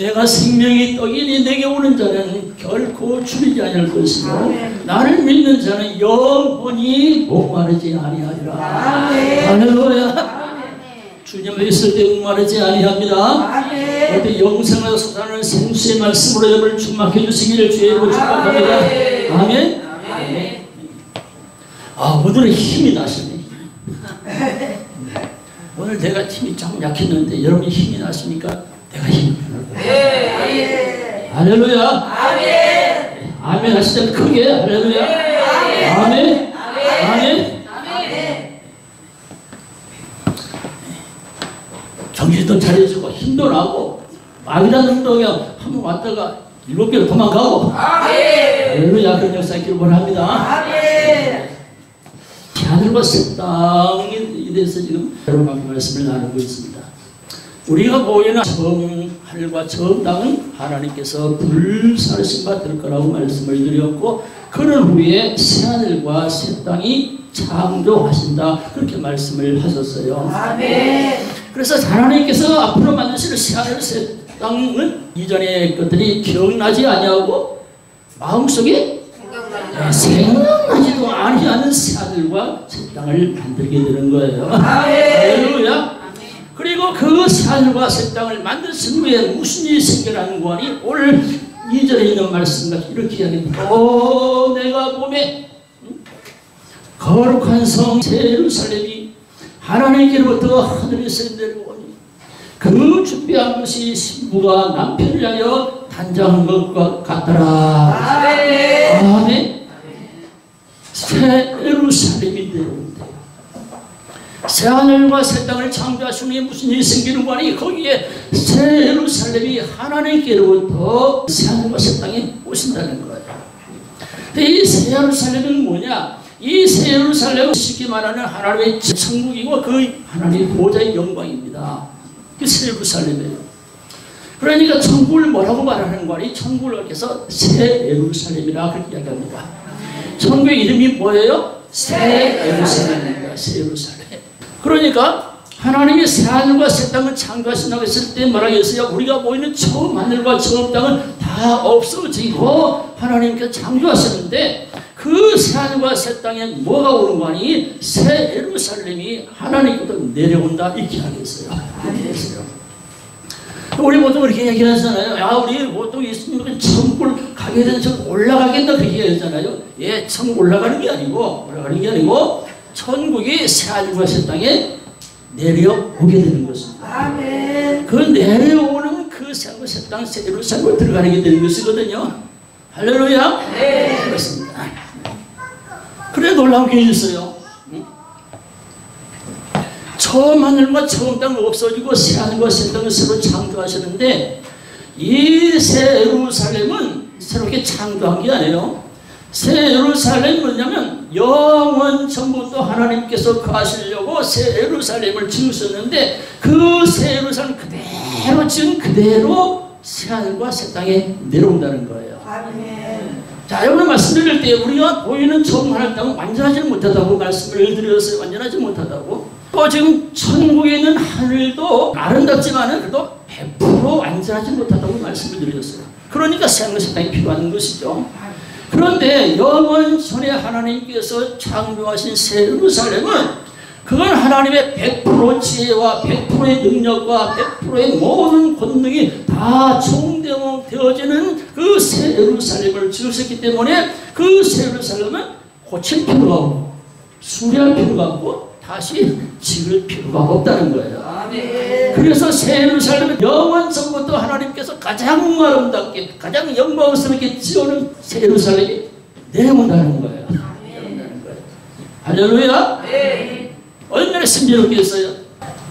내가 생명의 떡이니 내게 오는 자는 결코 줄이지 아니할 것이고 나를 믿는 자는 영원히 목마르지 아니하리라. 할렐루야. 주님을 있을 때 목마르지 아니합니다. 어디 영생을 솟아나는 생수의 말씀으로 여러분을 충만해 주시기를 주의 이름으로 축복합니다. 아멘. 아멘. 아, 오늘은 힘이 나시네. 오늘 내가 힘이 좀 약했는데 여러분이 힘이 나십니까? 내가 힘이 나요. 할렐루야. 아멘. 아멘 하시죠. 크게 할렐루야. 아멘. 아멘. 정신도 차려주고 힘도 나고 마귀라는 운동에 한번 왔다가 7개로 도망가고 할렐루야. 그런 역사 있기를 원합니다. 하늘과 새 땅에 대해서 지금 여러분과 말씀을 나누고 있습니다. 우리가 모이는 처음 하늘과 처음 땅은 하나님께서 불사르심 받을 거라고 말씀을 드렸고 그런 후에 새 하늘과 새 땅이 창조하신다 그렇게 말씀을 하셨어요. 아멘. 그래서 하나님께서 앞으로 만드실 새 하늘 새 땅은 이전의 것들이 기억나지 아니하고 마음속에 생각나지도 아니하는 새 하늘과 새 땅을 만들게 되는 거예요. 할렐루야. 그리고 그 새 하늘과 새 땅을 만드신 후에 무슨 일이 생겨나는 거니 오늘 2절에 있는 말씀과 이렇게 이야기합니다. 내가 봄에 거룩한 성 예루살렘이 하나님께로부터 하늘에서 내려오니 그 준비한 것이 신부가 남편을 위하여 단장한 것과 같더라. 아멘. 새 예루살렘이 내려온대요. 새 하늘과 새 땅을 창조하시니 무슨 일이 생기는 거니 거기에 새 예루살렘이 하나님께로부터 새 하늘과 새 땅에 오신다는 거예요. 근데 이 새 예루살렘은 뭐냐? 이 새 예루살렘은 쉽게 말하는 하나님의 천국이고 그 하나님의 보좌의 영광입니다. 그 새 예루살렘이에요. 그러니까 천국을 뭐라고 말하는 거니? 천국을 여기서 새 예루살렘이라 그렇게 이야기합니다. 천국의 이름이 뭐예요? 새 예루살렘입니다. 새 예루살렘. 그러니까 하나님이 새 하늘과 새 땅을 창조하신다고 했을 때 뭐라고 했어요? 우리가 모이는 처음 하늘과 처음 땅은 다 없어지고 하나님께서 창조하셨는데 그 새 하늘과 새 땅에 뭐가 오는 거니? 새 예루살렘이 하나님께서 내려온다 이렇게 하겠어요. 우리 보통 이렇게 얘기하잖아요. 야, 우리 보통 예수님은 천국을 가게 되는 천 올라가겠다 그렇게 얘기하잖아요. 예, 천국 올라가는 게 아니고 천국이 새 하늘과 새 땅에 내려오게 되는 것입니다. 아멘. 그 내려오는 그 새 하늘과 새 땅, 새 예루살렘으로 들어가게 되는 것이거든요. 할렐루야. 네. 그렇습니다. 그래 놀라운 게 있어요. 처음 하늘과 처음 땅은 없어지고 새 하늘과 새 땅을 새로 창조하셨는데 이 새 예루살렘은 새롭게 창조한 게 아니에요. 새 예루살렘은 뭐냐면 영원 전부터 하나님께서 거하시려고 새 예루살렘을 지으셨는데 그 새 예루살렘 그대로 지은 그대로 새 하늘과 새 땅에 내려온다는 거예요. 아멘. 자, 여러분 말씀드릴 때 우리가 보이는 처음 하늘 땅은 완전하지 못하다고 말씀을 드렸어요. 완전하지 못하다고. 또 지금 천국에 있는 하늘도 아름답지만은 그래도 100% 완전하지 못하다고 말씀을 드렸어요. 그러니까 새 하늘과 새 땅이 필요한 것이죠. 그런데 영원 전에 하나님께서 창조하신 새 예루살렘은 그건 하나님의 100% 지혜와 100%의 능력과 100%의 모든 권능이 다 총되어지는 그 새 예루살렘을 지으셨기 때문에 그 새 예루살렘은 고칠 필요가 없고 수리할 필요가 없고 다시 지을 필요가 없다는 거예요. 아멘. 그래서 새 예루살렘은 영원전부터 하나님께서 가장 아름답게 가장 영광스럽게 지어놓은 새 예루살렘이 내려온다는 거예요. 내려온다는 거예요. 할렐루야. 네. 얼마나 신비롭겠어요.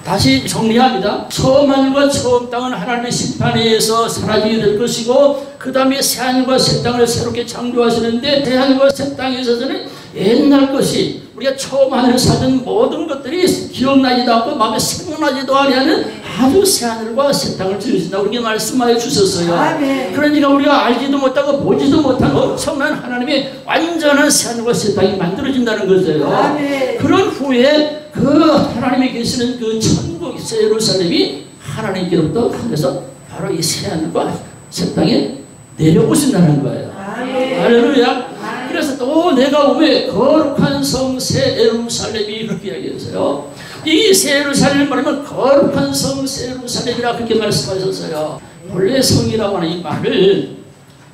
다시 정리합니다. 처음 하늘과 처음 땅은 하나님의 심판에 의해서 사라지게 될 것이고 그 다음에 새 하늘과 새 땅을 새롭게 창조하시는데 새 하늘과 새 땅에 있어서는 옛날 것이 우리가 처음 하늘을 사는 모든 것들이 기억나지도 않고 마음에 생각나지도 아니하는 아주 새 하늘과 새 땅을 지으신다고 그렇게 말씀하여 주셨어요. 아멘. 그러니까 우리가 알지도 못하고 보지도 못한 엄청난 하나님의 완전한 새 하늘과 새 땅이 만들어진다는 거죠. 아멘. 그런 후에 그 하나님이 계시는 그 천국 새 예루살렘이 하나님께로부터 하늘에서 바로 이 새하늘과 새 땅에 내려오신다는 거예요. 할렐루야. 그래서 또 내가 오매 거룩한 성 새 예루살렘이 그렇게 이야기했어요. 이 새 예루살렘을 말하면 거룩한 성 새 예루살렘이라 그렇게 말씀하셨어요. 본래 성이라고 하는 이 말을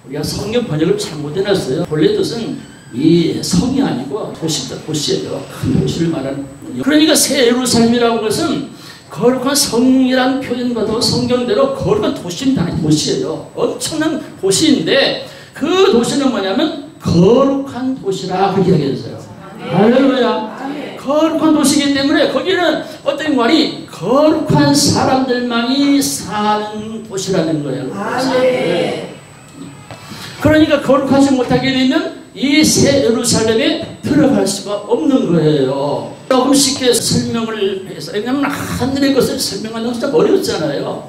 우리가 성경 번역을 잘못해놨어요. 본래 뜻은 이 성이 아니고 도시다. 도시예요. 큰 도시를 말하는. 그러니까 새 예루살렘이라고 하는 것은 거룩한 성이라는 표현과도 성경대로 거룩한 도시입니다. 도시예요. 엄청난 도시인데 그 도시는 뭐냐면 거룩한 도시라 그렇게 얘기했어요. 할렐루야. 거룩한 도시이기 때문에 거기는 어떤 말이 거룩한 사람들만이 사는 도시라는 거예요. 그러니까 거룩하지 못하게 되면 이 새 예루살렘에 들어갈 수가 없는 거예요. 조금 쉽게 설명을 해서, 왜냐하면 하늘의 것을 설명하는 건 진짜 어렵잖아요.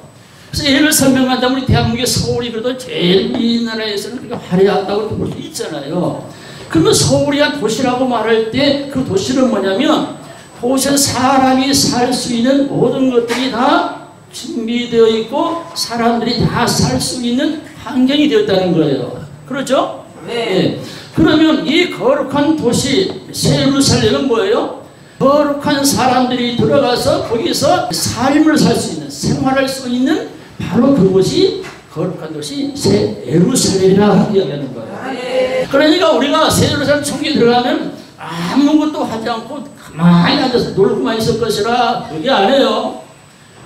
그래서 예를 설명한다면 우리 대한민국의 서울이 그래도 제일 이 나라에서는 그렇게 화려하다고 볼 수 있잖아요. 그러면 서울이 도시라고 말할 때 그 도시는 뭐냐면 도시에 사람이 살 수 있는 모든 것들이 다 준비되어 있고 사람들이 다 살 수 있는 환경이 되었다는 거예요. 그렇죠? 네. 그러면 이 거룩한 도시 새 예루살렘은 뭐예요? 거룩한 사람들이 들어가서 거기서 삶을 살 수 있는, 생활할 수 있는 바로 그곳이 거룩한 도시 새 예루살렘이라고 이야기하는 거예요. 그러니까 우리가 새 예루살렘 총기에 들어가면 아무것도 하지 않고 가만히 앉아서 놀고만 있을 것이라 그게 아니에요.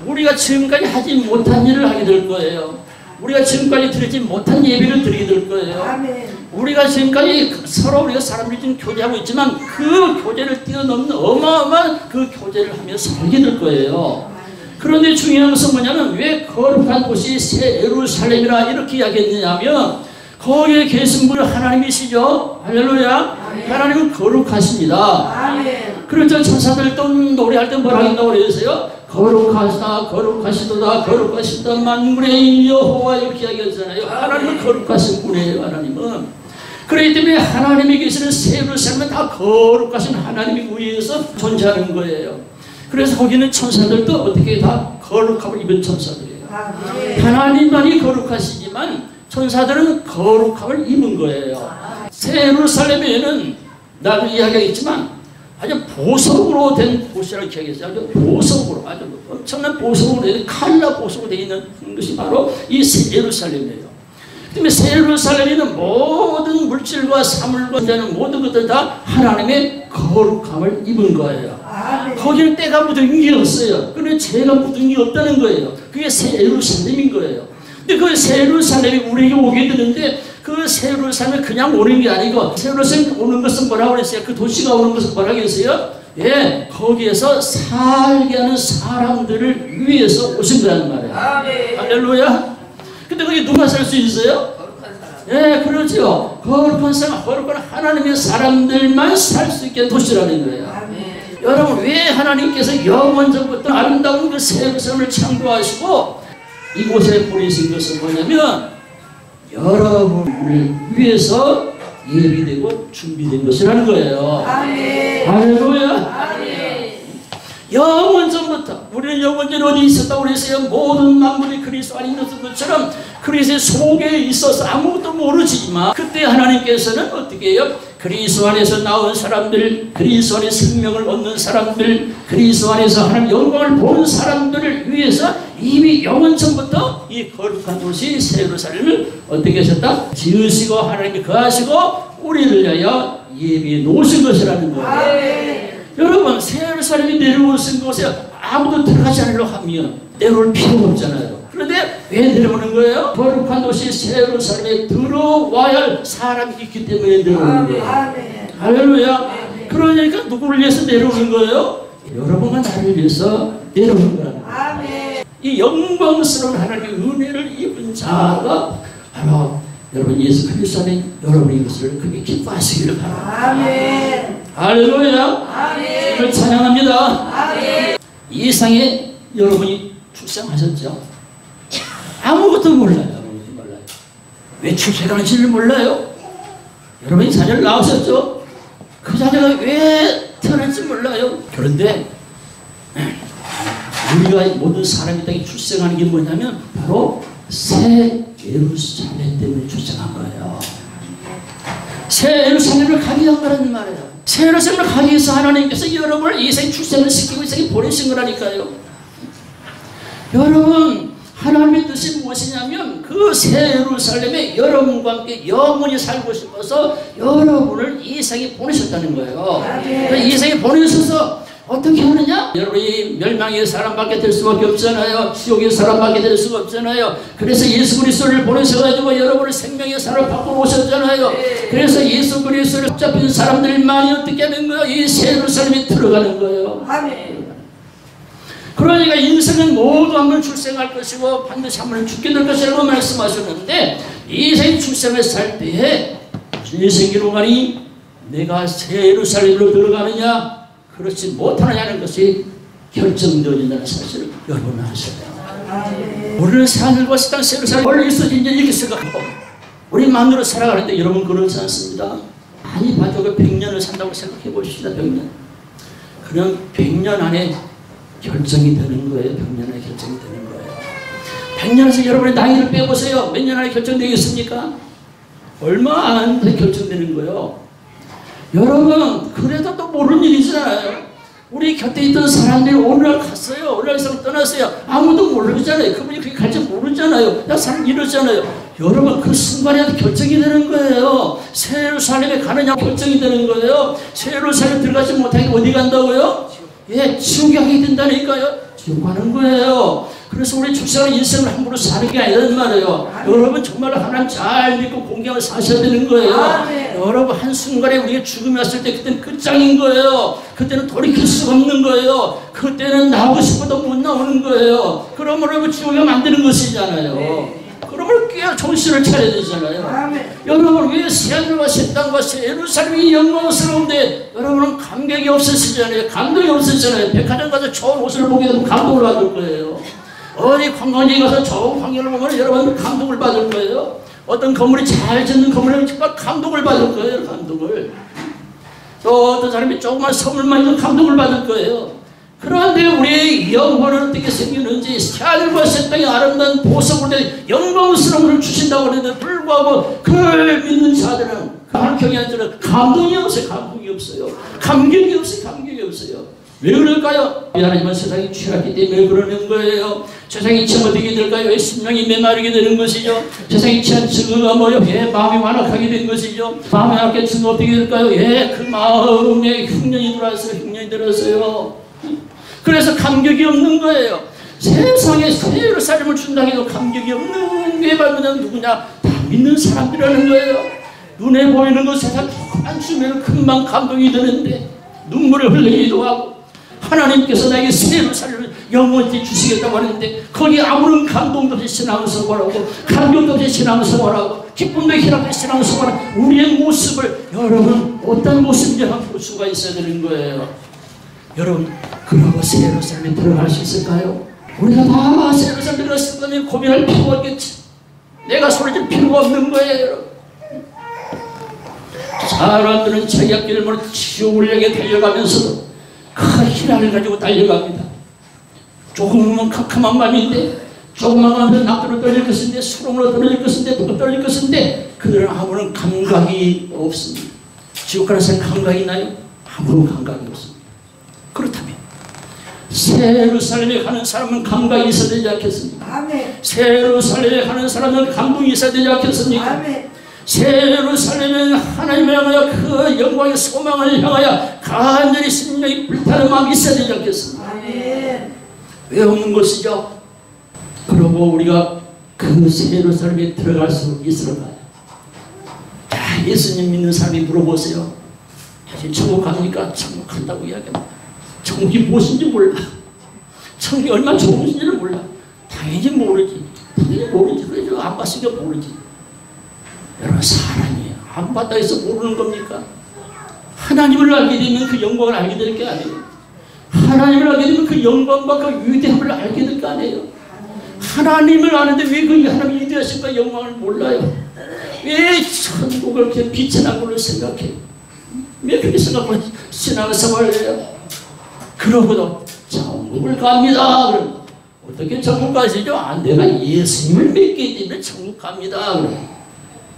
우리가 지금까지 하지 못한 일을 하게 될 거예요. 우리가 지금까지 드리지 못한 예배를 드리게 될 거예요. 우리가 지금까지 서로 우리가 사람들이 지금 교제하고 있지만 그 교제를 뛰어넘는 어마어마한 그 교제를 하며 살게 될 거예요. 그런데 중요한 것은 뭐냐면 왜 거룩한 곳이 새 예루살렘이라 이렇게 이야기했느냐면 거기에 계신 분은 하나님이시죠. 할렐루야. 하나님은 거룩하십니다. 그렇죠. 천사들도 노래할 때 뭐라 한다고 그랬어요? 거룩하시다 거룩하시도다 거룩하시다 만군의 여호와 이렇게 이야기하잖아요. 하나님은 거룩하신 분이에요. 하나님은. 그렇기 때문에 하나님이 계시는 새 예루살렘은 다 거룩하신 하나님이 위에서 존재하는 거예요. 그래서 거기는 천사들도 어떻게 다 거룩함을 입은 천사들이에요. 하나님만이 거룩하시지만 천사들은 거룩함을 입은 거예요. 새 예루살렘에는 나도 이야기하겠지만 아주 보석으로 된 도시라고 기억했어요. 아주 보석으로, 아주 엄청난 보석으로 된, 칼라 보석으로 되어 있는 것이 바로 이 새 예루살렘이에요. 그다음에 새 예루살렘에는 모든 물질과 사물과 모든 것들 다 하나님의 거룩함을 입은 거예요. 거기는 때가 묻은 게 없어요. 그런데 죄가 묻은 게 없다는 거예요. 그게 새 예루살렘인 거예요. 근데 그 새 예루살렘이 우리에게 오게 되는데 그 새 예루살렘에 그냥 오는 게 아니고 새 예루살렘 오는 것은 뭐라고 그랬어요? 그 도시가 오는 것은 뭐라고 했어요? 예, 거기에서 살게 하는 사람들을 위해서 오신 거라는 말이에요. 할렐루야. 근데 거기 누가 살 수 있어요? 예, 그렇죠. 거룩한 사람, 거룩한 하나님의 사람들만 살 수 있게 도시라는 거예요. 여러분, 왜 하나님께서 영원전부터 아름다운 그 새 예루살렘을 창조하시고 이곳에 보내신 것은 뭐냐면 여러분을 위해서 예비되고 준비된 것이라는 거예요. 할렐루야. 영원전부터 우리는 영원전에 어디 있었다고 그랬어요? 모든 만물이 그리스도 안에 있었던 것처럼 그리스도 속에 있어서 아무것도 모르지만 그때 하나님께서는 어떻게 해요? 그리스도 안에서 나온 사람들, 그리스도 안에 생명을 얻는 사람들, 그리스도 안에서 하나님 영광을 보는 사람들을 위해서 이미 영원전부터 이 거룩한 도시 새 예루살렘을 어떻게 하셨다? 지으시고 하나님이 거하시고 우리를 위하여 예비해 놓으신 것이라는 거예요. 여러분, 새 예루살렘이 내려오신 곳에 아무도 들어가지 않으려고 하면 내려올 필요가 없잖아요. 그런데 왜 내려오는 거예요? 거룩한 도시 새 예루살렘에 들어와야 할 사람이 있기 때문에 내려오는 거예요. 할렐루야. 그러니까 누구를 위해서 내려오는 거예요? 여러분과 나를 위해서 내려오는 거예요. 이 영광스러운 하나님의 은혜를 입은 자가 바로 여러분 예수 그리스도 안에 여러분이 이것을 크게 기뻐하시기를 바랍니다. 할렐루야. 주님을 찬양합니다. 이 세상에 여러분이 출생하셨죠? 아무것도 몰라요. 왜 출생하는지를 몰라요. 여러분이 자녀를 낳으셨죠? 그 자녀가 왜 태어날지 몰라요. 그런데 우리가 모든 사람이 땅에 출생하는 게 뭐냐면 바로 새 예루살렘 때문에 출생한 거예요. 새 예루살렘을 가기 위한 거라는 말이에요. 새 예루살렘을 가기 위해서 하나님께서 여러분을 이 세상에 출생을 시키고 이 세상에 보내신 거라니까요. 여러분, 하나님의 뜻이 무엇이냐면 그 새 예루살렘에 여러분과 함께 영원히 살고 싶어서 여러분을 이 세상에 보내셨다는 거예요. 이 세상에 보내셔서 어떻게 하느냐? 여러분이 멸망의 사람밖에 될 수밖에 없잖아요. 지옥의 사람밖에 될 수가 없잖아요. 그래서 예수 그리스도를 보내셔가지고 여러분을 생명의 사람을 바꾸어 오셨잖아요. 그래서 예수 그리스도를 붙잡힌 사람들만이 어떻게 하는 거예요? 이 새 예루살렘에 들어가는 거예요. 그러니까 인생은 모두 한 번 출생할 것이고 반드시 한 번 죽게 될 것이라고 말씀하셨는데 이 생 출생을 살 때에 무슨 일이 생기는 거니? 내가 새 예루살렘으로 들어가느냐 그렇지 못하느냐는 것이 결정되어진다는 사실을 여러분은 아셔야 돼요. 우리는 새하늘과 새 땅 새 예루살렘 원래 있어진 일 이렇게 생각하고 우리 마음대로 살아가는데 여러분 그렇지 않습니다. 많이 봐도 100년을 산다고 생각해 보십시다. 100년. 그럼 100년 안에 결정이 되는 거예요. 100년 안에 결정이 되는 거예요. 100년에서 여러분의 나이를 빼보세요. 몇 년 안에 결정되겠습니까? 얼마 안에 결정되는 거예요. 여러분, 그래도 또 모르는 일이잖아요. 우리 곁에 있던 사람들이 오늘날 갔어요. 오늘날 이상 떠났어요. 아무도 모르잖아요. 그분이 그렇게 갈지 모르잖아요. 나 사람 이러잖아요. 여러분, 그 순간에 결정이 되는 거예요. 새 예루살렘에 가느냐 결정이 되는 거예요. 새 예루살렘 들어가지 못하게 어디 간다고요? 예, 지옥에 가게 된다니까요. 지옥 가는 거예요. 그래서 우리 출생은 인생을 함부로 사는 게 아니란 말이에요. 여러분 정말 하나님 잘 믿고 공경을 사셔야 되는 거예요. 여러분 한순간에 우리가 죽음이 왔을 때 그때는 끝장인 거예요. 그때는 돌이킬 수가 없는 거예요. 그때는 나오고 싶어도 못 나오는 거예요. 그러면 여러분 지옥에 만드는 것이잖아요. 그러면 꽤 정신을 차려야 되잖아요. 여러분 왜 새하늘과 새 땅과 새 예루살렘이 영광스러운데 여러분은 감격이 없으시잖아요. 감동이 없으시잖아요. 백화점 가서 좋은 옷을 보게 되면 감동을 받을 거예요. 어디 관광지에 가서 좋은 광경을 보면 여러분 감동을 받을 거예요. 어떤 건물이 잘 짓는 건물에 정말 감동을 받을 거예요. 감동을. 또 어떤 사람이 조그만 선물만 있는 감동을 받을 거예요. 그런데 우리의 영혼은 어떻게 생기는지 새하늘과 새 땅의 아름다운 보석으로 영광스러움을 주신다고 하는데 불구하고 그를 믿는 자들은 감격이 아니라 감동이 없어요. 감동이 없어요. 감격이 없어요. 감격이 없어요. 왜 그럴까요? 하나님은 세상이 취하기 때문에 그러는 거예요. 세상이 취하면 어떻게 될까요? 왜 심령이 메마르게 되는 것이죠? 세상이 취한 증거가 뭐요? 왜 마음이 완악하게 된 것이죠? 마음이 완악한 증거 어떻게 될까요? 왜 그 마음에 흉년이 들어왔어요. 흉년이 들었어요. 그래서 감격이 없는 거예요. 세상에 새 예루살렘을 준다고 해도 감격이 없는 게 바로 누구냐? 다 믿는 사람들이라는 거예요. 눈에 보이는 것 세상 조금만 주면 금방 감동이 되는데 눈물을 흘리기도 하고 하나님께서 나에게 새 예루살렘을 영원히 주시겠다고 하는데 거기 아무런 감동도 없이 신앙생활하고 감격도 없이 신앙생활하고 기쁨도 희락도 신앙생활하고 우리의 모습을 여러분 어떤 모습인지 한번 볼 수가 있어야 되는 거예요. 여러분 그러고 새 예루살렘에 들어갈 수 있을까요? 우리가 다 새 예루살렘에 들어갔을 거면 고민할 필요가 없겠지. 내가 소리질 필요가 없는 거예요. 여러분. 사람들은 자기 앞길을 모르고 지옥을 향해 달려가면서도 큰 희락을 가지고 달려갑니다. 조금은 캄캄한 마음인데 조금만 하면 낙도로 떨릴 것인데 수렁으로 떨릴 것인데 또 떨릴 것인데 그들은 아무런 감각이 없습니다. 지옥 가는 사람 감각이 있나요? 아무런 감각이 없습니다. 그렇다면 새 예루살렘에 가는 사람은 감각이 있어야 되지 않겠습니까? 아멘. 새 예루살렘에 가는 사람은 감동이 있어야 되지 않겠습니까? 아멘. 새 예루살렘은 하나님을 향하여 그 영광의 소망을 향하여 간절히 심령이 불타는 마음이 있어야 되지 않겠습니까? 아멘. 왜 없는 것이죠? 그러고 우리가 그 새 예루살렘에 들어갈 수 있을까요? 자, 예수님 믿는 사람이 물어보세요. 사실 천국 갑니까? 천국 간다고 이야기합니다. 천국이 무엇인지 몰라. 천국이 얼마나 좋은지는 몰라. 당연히 모르지. 당연히 모르지. 그래서 안 봤으니까 모르지. 여러분 사람이 안 봤다 해서 모르는 겁니까? 하나님을 알게 되면 그 영광을 알게 될 게 아니에요. 하나님을 알게 되면 그 영광과 그 위대함을 알게 될 거 아니에요. 하나님을 아는데 왜 그 하나님의 위대하신가 영광을 몰라요? 왜 천국을 이렇게 빛의 나무를 생각해요? 왜 그렇게 생각하면 신앙생활을 해요? 그러고도 천국을 갑니다. 그럼 어떻게 천국 가시죠? 아, 내가 예수님을 믿기 때문에 천국 갑니다.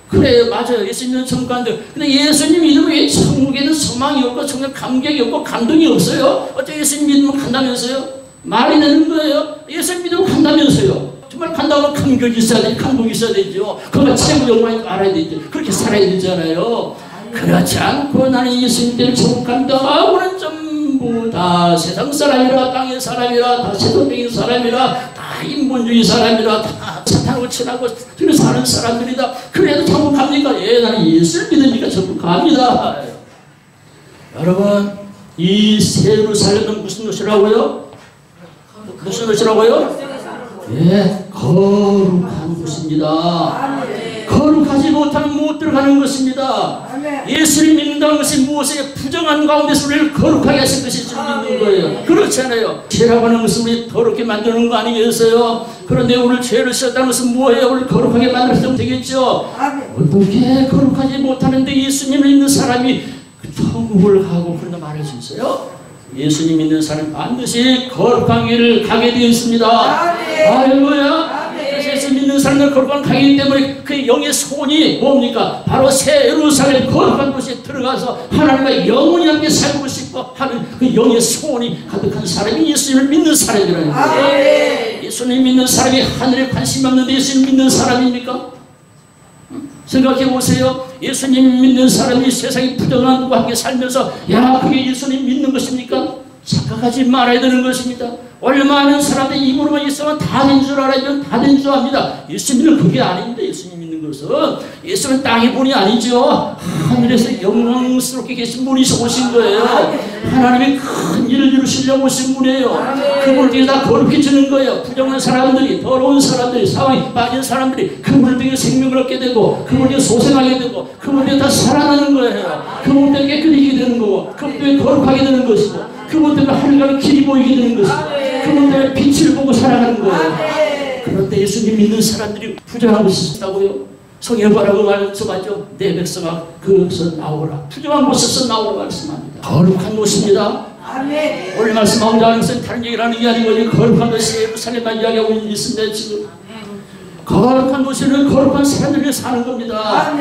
그래, 맞아요. 예수님은 천국 가는데, 근데 예수님 믿으면 왜 천국에는 소망이 없고, 천국에 감격이 없고, 감동이 없어요? 어떻게 예수님 믿으면 간다면서요? 말이 되는 거예요. 예수님 믿으면 간다면서요. 정말 간다고 감격이 있어야 되지, 감동이 있어야 되죠. 그거 최고 영광인 거 알아야 되죠. 그렇게 살아야 되잖아요. 그렇지 않고 나는 예수님 때문에 천국 간다 하고는 전부 다 세상 사람이라, 땅의 사람이라, 다 세속적인 사람이라, 다 인본주의 사람이라, 다 사탄하고 친하고 사는 사람들이다. 그래도 천국 갑니까? 예, 나는 예수를 믿으니까 천국 갑니다. 여러분, 이 새 예루살렘은 무슨 곳이라고요? 무슨 곳이라고요? 예, 거룩한 곳입니다. 거룩하지 못하면 못 들어가는 것입니다. 예수를 믿는다는 것이 무엇에 부정한 가운데서 우리를 거룩하게 하신 것이 주를 믿는 거예요. 그렇지 않아요? 죄라고 하는 것은 우리 더럽게 만드는 거 아니겠어요? 그런데 오늘 죄를 씌웠다는 것은 뭐예요? 우리를 거룩하게 만들었으면 되겠죠? 어떻게 거룩하지 못하는데 예수님을 믿는 사람이 천국을 가고 그런다 말할 수 있어요? 예수님 믿는 사람 반드시 거룩한 길을 가게 되어 있습니다. 할렐루야. 그래서 예수 믿는 사람은 거룩한 가기 때문에 그 영의 소원이 뭡니까? 바로 새 예루살렘 거룩한 곳에 들어가서 하나님과 영원히 함께 살고 싶어 하는 그 영의 소원이 가득한 사람이 예수님을 믿는 사람이라는 거예요. 예수님 믿는 사람이 하늘에 관심이 없는데 예수님 믿는 사람입니까? 생각해 보세요. 예수님 믿는 사람이 세상에 부정한 것과 함께 살면서 야, 그게 예수님 믿는 것입니까? 착각하지 말아야 되는 것입니다. 얼마 많은 사람들이 입으로만 예수만 다 된 줄 알아요. 다 된 줄 압니다. 예수님은 그게 아닙니다. 예수님 믿는 것은 예수는 땅의 분이 아니죠. 하늘에서 영광스럽게 계신 분이서 오신 거예요. 하나님이 큰 일을 이루시려고 오신 분이에요. 그분을 통해 다 거룩해 주는 거예요. 부정한 사람들이, 더러운 사람들이, 상황에 빠진 사람들이 그분을 통해 생명을 얻게 되고 그분을 통해 소생하게 되고 그분을 통해 다 살아나는 거예요. 그분을 통해 깨끗해지게 되는 거고 그분을 통해 거룩하게 되는 것이고 그분 때문에 하늘가는 길이 보이게 되는 것이고 그분 때문에 빛을 보고 살아가는 거예요. 그런데 예수님 믿는 사람들이 부정한 것이 있다고요? 성경과라고 말씀하죠. 내 백성아 그것을 나오라. 부정한 곳에서 나오라 말씀합니다. 거룩한 곳입니다. 오늘 말씀하고자 하는 것은 다른 얘기를 하는 게 아니고 거룩한 것이 예루살렘만 이야기하고 있습니다. 지금 거룩한 곳에는 거룩한 사람들이 사는 겁니다.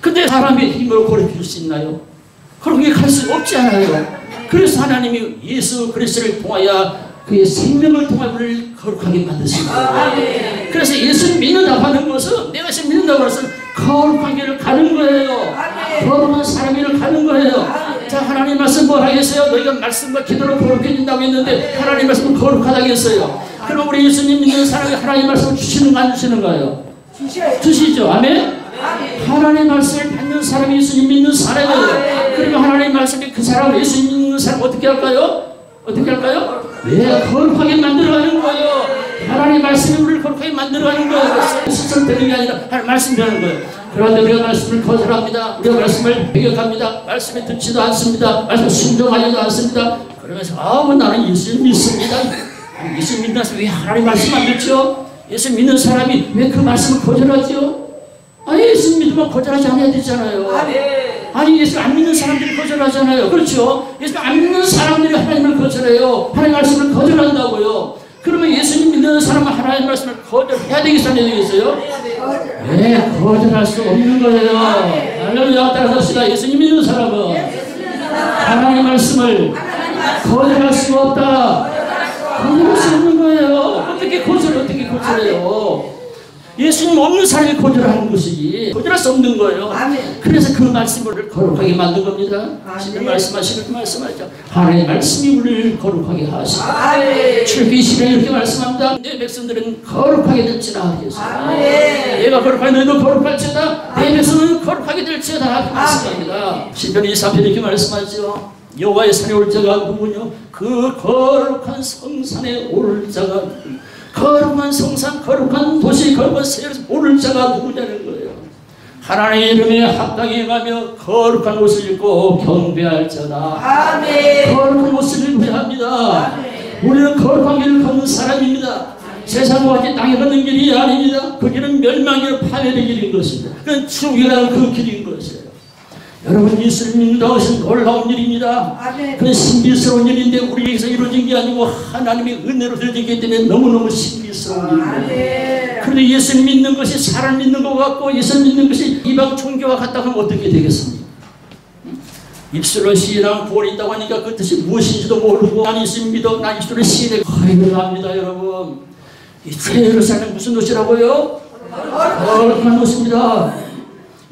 근데 사람의 힘으로 거룩해질 수 있나요? 그렇게 갈 수 없지 않아요. 그래서 하나님이 예수 그리스도를 통하여 그의 생명을 통하여 우리를 거룩하게 만드십니다. 그래서 예수를 믿는다고 하는 것은 내가 예수 믿는다고 해서 거룩한 길을 가는 거예요. 거룩한 사람의 길을 가는 거예요. 자, 하나님 말씀 뭘 하겠어요? 너희가 말씀과 기도로 거룩해진다고 했는데 하나님 말씀은 거룩하다고 했어요. 그럼 우리 예수님 믿는 사람이 하나님 말씀을 주시는가 안 주시는가요? 주시죠. 아멘? 하나님 말씀을 받는 사람이 예수님 믿는 사람이에요. 그러면 하나님 말씀이 그 사람을 예수님 믿는 사람 어떻게 할까요? 어떻게 할까요? 네, 거룩하게 만들어가는 거예요. 하나님 말씀이 우리를 거룩하게 만들어가는 거예요. 스스로 되는 게 아니라 하나님 말씀 되는 거예요. 그런데 우리가 말씀을 거절합니다. 우리가 말씀을 배격합니다. 말씀에 듣지도 않습니다. 말씀 순종하지도 않습니다. 그러면서 나는 예수님 믿습니다. 예수 믿는 사람이 왜 하나님 말씀 안 듣죠? 예수 믿는 사람이 왜 그 말씀을 거절하죠? 아니, 예수 믿으면 거절하지 않아야 되잖아요. 아니, 예수 안 믿는 사람들이 거절하잖아요. 그렇죠? 예수 안 믿는 사람들이 하나님을 거절해요. 하나님 말씀을 거절한다고요. 그러면 예수님 믿는 사람은 하나님 말씀을 거절해야 되겠어요? 안 되겠어요? 네, 거절할 수 없는 거예요. 할렐루야. 따라서 예수님 믿는 사람은 하나님 말씀을 거절할 수가 없다. 거절할 수 없는 거예요. 어떻게 거절해요? 예수님 없는 사람이 거절하는 것이지 거절할 수 없는 거예요. 그래서 그 말씀을 거룩하게 만든 겁니다. 지금 말씀하시는 그 말씀하죠. 하나님의 말씀이 우리를 거룩하게 하시고 출애굽기 20장에 이렇게 말씀합니다. 내 백성들은 거룩하게 될지라 하겠습니다. 내가 거룩하게 너희도 거룩할지어다. 내 백성은 거룩하게 될지어다 말씀합니다. 시편 23편 이렇게 말씀하죠. 여호와의 산에 올 자가 누구냐? 그 거룩한 성산에 올 자가 거룩한 성산, 거룩한 도시, 거룩한 세계에서 오를 자가 누구냐는 거예요. 하나님의 이름에 합당히 가며 거룩한 옷을 입고 경배할 자다. 거룩한 옷을 입어야 합니다. 우리는 거룩한 길을 걷는 사람입니다. 세상과 같이 땅에 걷는 길이 아닙니다. 그 길은 멸망의 파멸의 길인 것입니다. 그건 죽이라는 그 길인 것이에요. 여러분, 예수를 믿는다는 것은 놀라운 일입니다. 그건 신비스러운 일인데 우리에게서 이루어진 게 아니고 하나님의 은혜로 이루어지기 때문에 너무너무 신비스러운 일입니다. 그런데 예수 믿는 것이 사람 믿는 것 같고 예수 믿는 것이 이방 종교와 같다 하면 어떻게 되겠습니까? 입술로 시인하면 구원이 있다고 하니까 그 뜻이 무엇인지도 모르고 난 예수 믿어, 난 입술로 시인해. 거의를 합니다. 여러분, 이 새 예루살렘 무슨 도시라고요? 거룩한 도시입니다.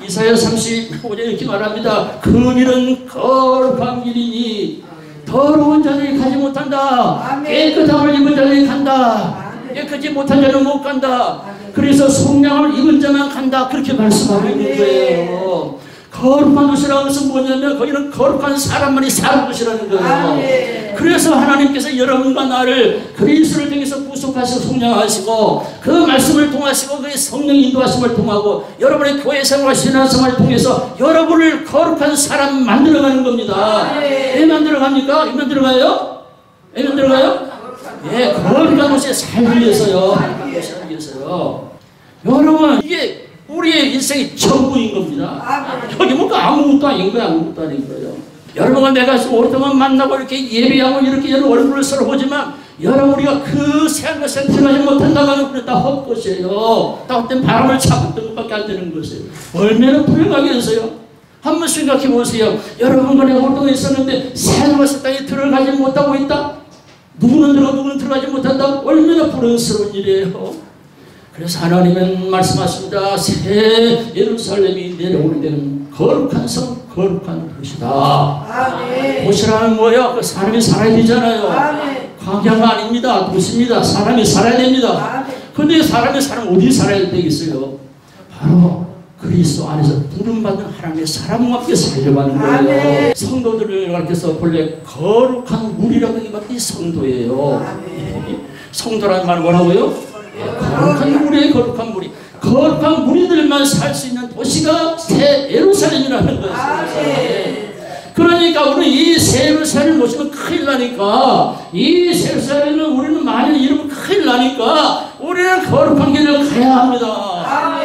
이사야 35장 이렇게 말합니다. 그 길은 거룩한 길이니 더러운 자들이 가지 못한다. 깨끗함을 입은 자들이 간다. 깨끗이 못한 자는 못 간다. 그래서 속량을 입은 자만 간다. 그렇게 말씀하고 있는 거예요. 거룩한 도시라는 것은 뭐냐면 거기는 거룩한 사람만이 사는 곳이라는 거예요. 그래서 하나님께서 여러분과 나를 그리스도를 통해서 구속하시고 속량하시고 그 말씀을 통하시고 그 성령 인도하심을 통하고 여러분의 교회 생활과 신앙생활을 통해서 여러분을 거룩한 사람 만들어가는 겁니다. 왜 만들어갑니까? 왜 만들어가요? 왜 만들어가요? 예, 거룩한 도시에 살기 위해서요. 살기 위해서요. 여러분, 이게 우리의 인생의 전부인 겁니다. 여기 뭔가 아무것도 아닌 거예요. 아무것도 아닌 거예요. 여러분과 내가 오랫동안 만나고 이렇게 예배하고 이렇게 여러분 얼굴을 서로 보지만 여러분 우리가 그 새한 것에 들어가지 못한다고 하면 그건 다 헛것이에요. 다 헛된 바람을 잡았던 것밖에 안 되는 것이에요. 얼마나 불행하겠어요. 한번 생각해 보세요. 여러분과 내가 오랫동안 있었는데 새한 것에 땅에 들어가지 못하고 있다? 누구는 들어가 누구는 들어가지 못한다? 얼마나 불행스러운 일이에요. 그래서 하나님은 말씀하십니다. 새 예루살렘이 내려오는 데는 거룩한 성, 거룩한 도시다. 도시라는 뭐예요? 그 사람이 살아야 되잖아요. 광야가 아닙니다. 도시입니다. 사람이 살아야 됩니다. 그런데 사람이 살면 어디 살아야 되겠어요? 바로 그리스도 안에서 부름받은 하나님의 사람과 함께 살려가는 거예요. 성도들을 가르쳐서 본래 거룩한 물이라고 하는 게 성도예요. 성도라는 말은 뭐라고요? 거룩한 물이에요. 거룩한 물이. 거룩한 무리들만 살 수 있는 도시가 새 예루살렘이라는 거예요. 그러니까 우리 이 새 예루살렘 모시면 큰일 나니까 이 새 예루살렘을 우리는 만일 이러면 큰일 나니까 우리는 거룩한 길을 가야 합니다.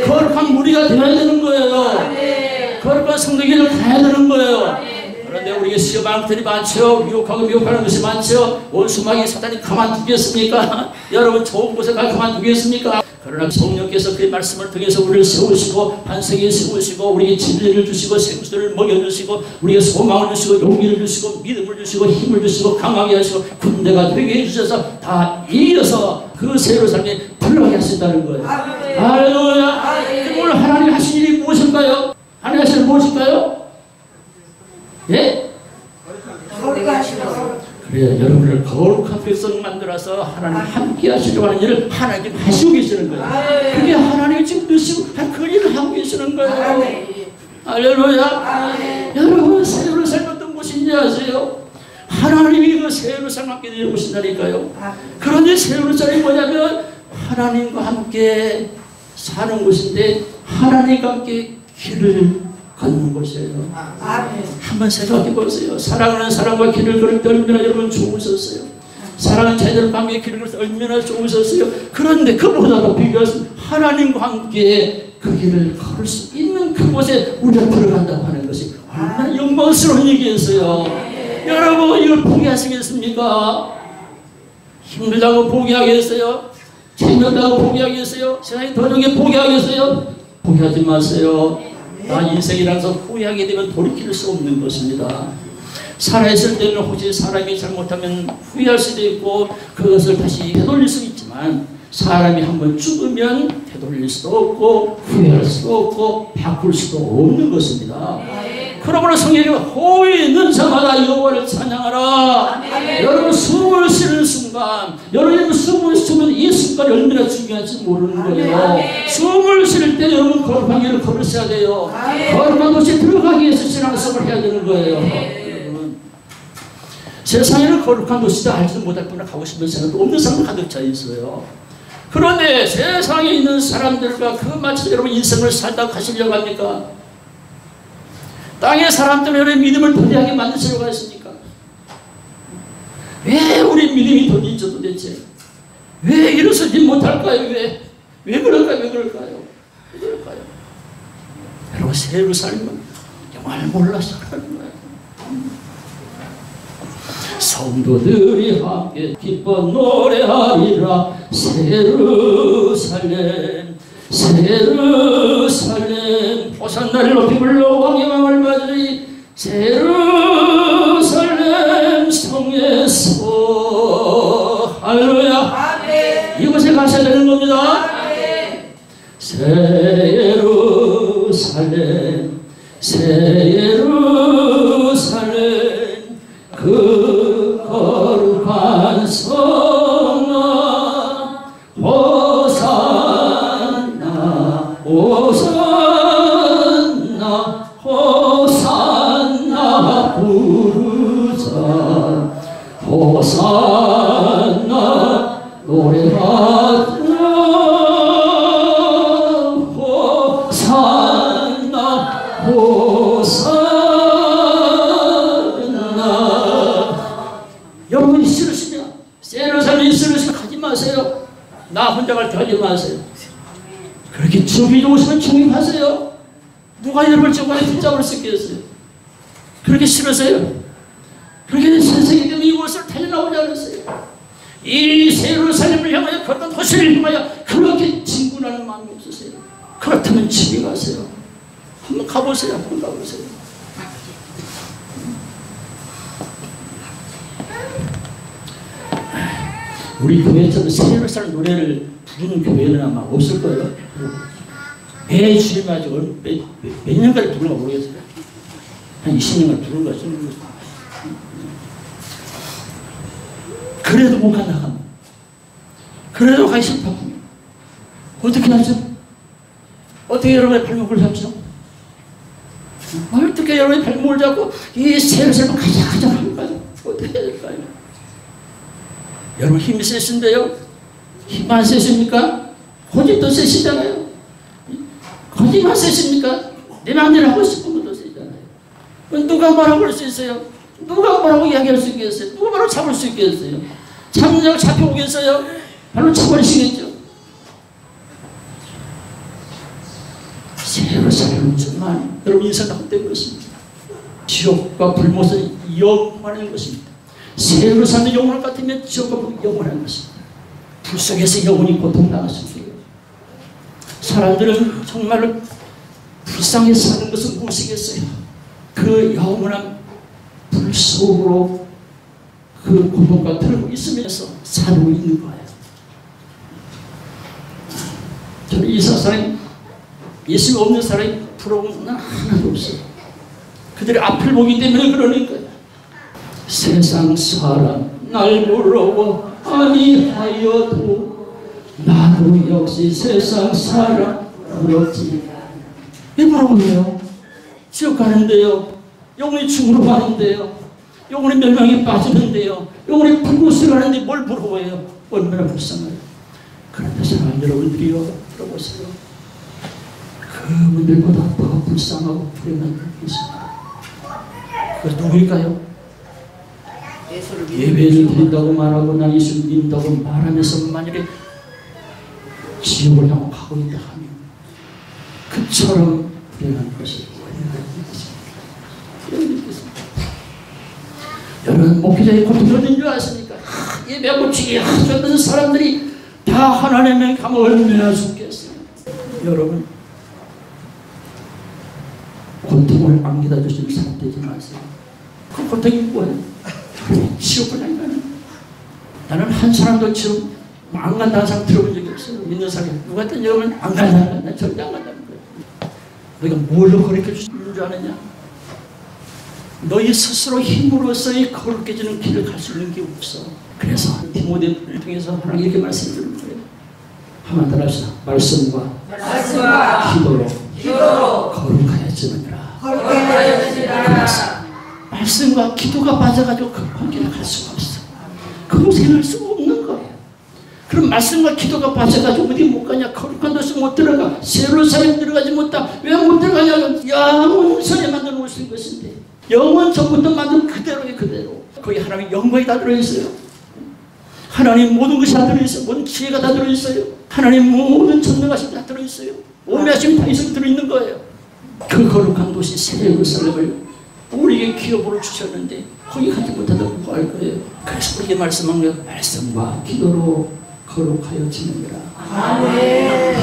거룩한 무리가 되어야 되는 거예요. 거룩한 성도길을 가야 되는 거예요. 그런데 우리에게 시험방들이 많죠. 미혹하고 미혹하는 것이 많죠. 원수마귀 사단이 가만두겠습니까? 여러분 좋은 곳에 가만두겠습니까? 그러나 성령께서 그의 말씀을 통해서 우리를 세우시고 반석에 세우시고 우리에게 진리를 주시고 생수를 먹여주시고 우리에게 소망을 주시고 용기를 주시고 믿음을 주시고 힘을 주시고 강하게 하시고 군대가 되게 해주셔서 다 이어서 그 새 예루살렘에 들어가게 하신다는 거예요. 할렐루야. 그럼 오늘 하나님 하신 일이 무엇일까요? 하나님 하신 일이 무엇일까요? 예? 그래요. 여러분을 거룩한 백성 만들어서 하나님 함께 하시려고 하는 일을 하나님 하시고 계시는 거예요. 그게 하나님이 지금 드시고 그 일을 하고 계시는 거예요. 할렐루야. 여러분 새 예루살렘 어떤 곳인지 아세요? 하나님이 그 새 예루살렘 함께 내려오신다니까요. 그런데 새 예루살렘이 뭐냐면 하나님과 함께 사는 곳인데 하나님과 함께 길을 걷는 곳이에요. 한번 생각해 보세요. 사랑하는 사람과 길을 걸을 때 얼마나 여러분 좋으셨어요. 사랑하는 자녀들과 함께 길을 걸을 때 얼마나 좋으셨어요. 그런데 그보다도 비교해서 하나님과 함께 그 길을 걸을 수 있는 그곳에 우리가 들어간다고 하는 것이 얼마나 영광스러운 얘기였어요. 여러분 이걸 포기하시겠습니까? 힘들다고 포기하겠어요? 재미없다고 포기하겠어요? 세상이 도중에 포기하겠어요? 포기하지 마세요. 나 인생이라는 것은 후회하게 되면 돌이킬 수 없는 것입니다. 살아있을 때는 혹시 사람이 잘못하면 후회할 수도 있고 그것을 다시 되돌릴 수 있지만 사람이 한번 죽으면 되돌릴 수도 없고 후회할 수도 없고 바꿀 수도 없는 것입니다. 그러므로 성경이 호의 있는 자마다 여호와를 찬양하라. 여러분 숨을 쉬는 순간 여러분 숨을 쉬면 이 순간이 얼마나 중요한지 모르는 거예요. 숨을 쉴 때 여러분 거룩한 길을 걸으셔야 돼요. 거룩한 곳에 들어가기 위해서 신앙생활을 해야 되는 거예요. 여러분 세상에는 거룩한 도시다 알지도 못할 뿐이나 가고 싶은 생각도 없는 사람 가득 차 있어요. 그런데 세상에 있는 사람들과 그 마치 여러분 인생을 살다 가시려고 합니까? 땅의 사람들은 여러분 믿음을 더디하게 만드시려고 하십니까? 왜 우리 믿음이 더디죠 도대체? 왜 일어서지 못할까요? 왜 그럴까요? 왜 그럴까요? 왜 그럴까요? 여러분 새 예루살렘은 정말 몰라서 그러는 거예요. 성도들이 함께 기뻐 노래하리라. 새 예루살렘 새 예루살렘 호산나를 높이 불러 왕의 왕을 맞으리. 새 예루살렘 성에서 할렐루야. 이곳에 가셔야 되는 겁니다. 새 예루살렘 새 예루살렘 그 거룩한 성아 호산나 호산나 호산나 부르자. 호산나 노래하자. 호산나 호산나. 여러분이 싫으시면 새 예루살렘이 싫으시면 가지 마세요. 나 혼자 갈 때 하지 마세요. 그렇게 주님이 오시면 중립하세요. 누가 여러분을 저번에 붙잡을 수 있겠어요? 그렇게 싫으세요? 그렇게 선생이 되면 이곳을 달려나오지 않았어요. 이 새 예루살렘을 향하여 그런 도시를 향하여 그렇게 진군하는 마음이 없으세요? 그렇다면 집에 가세요. 한번 가보세요. 한번 가보세요. 우리 교회에서는 새 예루살렘 노래를 부르는 교회는 아마 없을 거예요. 매 주일에 아직 몇 년까지 부르는가 모르겠어요. 한 20년간 부르는가 싶은 거죠. 그래도 못 간다. 그래도 가기 싫다고. 어떻게 하죠? 어떻게 여러분의 발목을 잡죠? 어떻게 여러분의 발목을 잡고 이 새 예루살렘 가자 할까요? 어떻게 해야 될까요? 여러분 힘이 세신데요? 힘 안 세십니까? 고집도 세시잖아요. 고집만 세십니까? 내 마음대로 하고 싶은 것도 세잖아요. 누가 뭐라고 할 수 있어요? 누가 뭐라고 이야기할 수 있겠어요? 누가 뭐라고 잡을 수 있겠어요? 잡으려고 잡혀오겠어요? 바로 잡아주시겠죠? 새 예루살렘은 정말 여러분 인생 헛된 것입니다. 지옥과 불못은 영원한 것입니다. 새 예루살렘 영원할 것 같으면 지옥과 불은 영원한 것입니다. 불 속에서 영원히 고통당하십니다. 사람들은 정말로 불쌍히 사는 것은 무엇이겠어요? 그 영원한 불 속으로 그 고통과 틀고 있으면서 살고 있는 거예요. 저는 이 세상에 예수 없는 사람이 부러운 건 하나도 없어요. 그들의 앞을 보기 때문에 그러는 거예요. 세상 사람 날 부러워 아니하여도 나도 역시 세상 사람 부럽지. 왜 부러워요? 지옥 가는데요. 영혼이 죽으러 가는데요. 영혼이 멸망에 빠지는데요. 영혼이 불곳을 가는데 뭘 부러워해요? 얼마나 불쌍해요. 그런데 사랑하는 여러분들이요, 들어보세요. 그분들보다 더 불쌍하고 불행한 분이 있습니다. 그 누구일까요? 예배를 드린다고 말하고 나 예수 믿는다고 말하면서 만약에 지옥을 향하고 가고 있다 하면 그처럼 불행한 것이 여러분 목회자의 고통이 어딘 줄 아십니까? 예배하고 주기 하셨던 사람들이 다 하나님의 감옥 얼마나 죽겠어요. 여러분 고통을 안겨다 주시는 사람 되지 마세요. 그 고통이 뭐예요? 지옥을 안 가는. 나는 한 사람도 지금 안 간다는 사람 들어본 적이 없어요. 믿는 사람이 누가 했든 여러분 안 간다는 거야. 난 절대 안 간다는 거야. 너희가 뭘로 가르쳐 주는 줄 아느냐? 너희 스스로 힘으로서의 거룩해지는 길을 갈 수 있는 게 없어. 그래서 디모데를 통해서 하나님 이렇게 말씀드리는 거예요. 한번 더 합시다. 말씀과 기도로 거룩하여지느니라. 말씀과 기도가 빠져가지고 거룩한 길을 갈 수가 없어. 금생할 수가 없는 거예요. 그럼 말씀과 기도가 빠져가지고 어디 못 가냐? 거룩한 곳에 못 들어가. 새 예루살렘 들어가지 못하. 왜 못 들어가냐? 영원선에 만들어 놓으신 것인데 영원 전부터 만든 그대로의 그대로. 거기 하나님의 영광이 다 들어있어요. 하나님 모든 것이 다 들어있어요. 모든 지혜가 다 들어있어요. 하나님 모든 전능하심이 다 들어있어요. 오묘하심이 다 있어 들어있는 거예요. 그 거룩한 도시 새 예루살렘을 우리에게 기업으로 주셨는데 거기 가지 못하다고 뭐 할 거예요. 그래서 우리에게 말씀한 거예요. 말씀과 기도로 거룩하여 지느니라.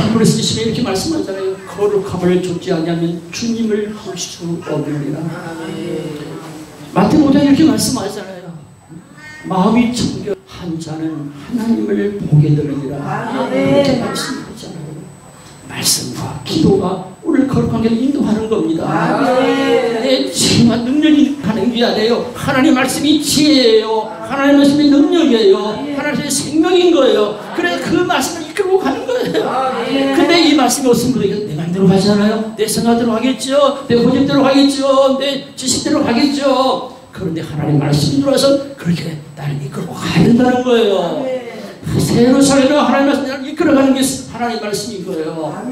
히브리서 10에 이렇게 말씀하잖아요. 거룩함을 좇지 않으면 주님을 볼 수 없느니라. 마태복음 5장 이렇게 말씀하잖아요. 마음이 청결한 자는 하나님을 보게 되느니라. 이렇게 말씀하잖아요. 말씀과 기도가 우리를 거룩한 길로 인도하는 겁니다. 내 지혜와 능력이 가는 게 아니에요. 하나님 말씀이 지혜예요. 하나님 말씀이 능력이에요. 하나님의 생명인 거예요. 그래서 그 말씀을 이끌고 가는 거예요. 근데 이 말씀이 없으면 우리가 내 마음대로 가잖아요. 내 생각대로 가겠죠. 내 고집대로 가겠죠. 내 지식대로 가겠죠. 그런데 하나님 말씀이 들어와서 그렇게 나를 이끌고 가야 된다는 거예요. 새 예루살렘으로 하나님 말씀을 이끌어가는 게 하나님 말씀인 거예요.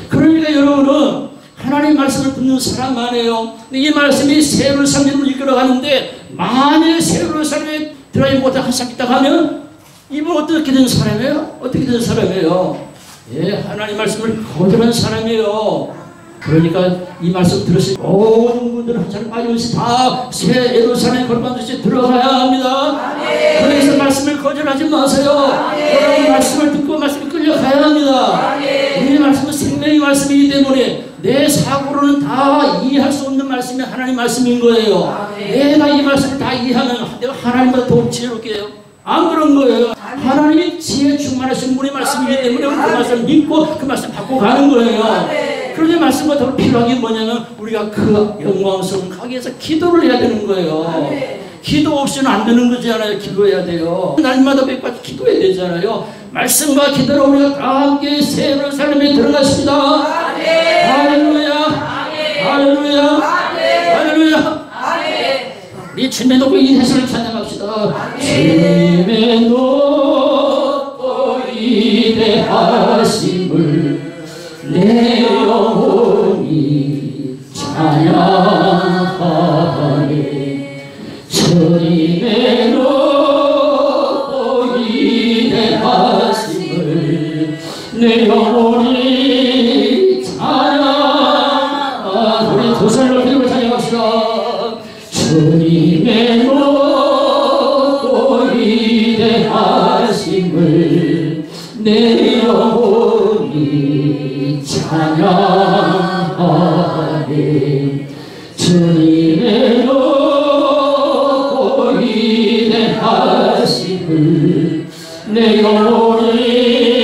그러니까 여러분은 하나님 말씀을 듣는 사람만이에요. 근데 이 말씀이 새 예루살렘으로 이끌어가는데 만약에 새 예루살렘에 들어가지 못한 한 사람 있다고 하면 이분 어떻게 된 사람이에요? 어떻게 된 사람이에요? 예, 하나님 말씀을 거절한 사람이에요. 그러니까 이 말씀 들으신 모든 분들은 한 사람 빠짐없이 다 새 예루살렘 거룩한 도시에 들어가야 합니다. 그래서 말씀을 거절하지 마세요. 여러분 말씀을 듣고 말씀을 끌려가야 합니다. 이 말씀은 생명의 말씀이기 때문에 내 사고로는 다 이해할 수 없는 말씀이 하나님 말씀인 거예요. 내가 이 말씀을 다 이해하면 내가 하나님보다 더 지혜롭게 해요. 안 그런 거예요. 하나님이 지혜 충만하신 분의 말씀이기 때문에 그 말씀을 믿고 그 말씀 받고 가는 거예요. 그런데 말씀과 더 필요한 게 뭐냐면 우리가 그 영광스러운 가기 위해서 기도를 해야 되는 거예요. 기도 없이는 안 되는 거잖아요. 기도해야 돼요. 날마다 매일같이 기도해야 되잖아요. 말씀과 기도로 우리가 다 함께 새 예루살렘에 들어갔습니다. 할렐루야. 할렐루야. 할렐루야. 우리 주님의 높고 이 세상을 찬양합시다. 주님의 높고 위대하심을 내 영혼이 찬양하네. 주님의 높고 위대하심을 내 영혼이 찬양하네. 우리 두 손으로 기도를 찬양합시다. 주님의 높고 위대하심을 내 영혼이 찬양하네. 주님의 높고 위대하심을 내 영혼이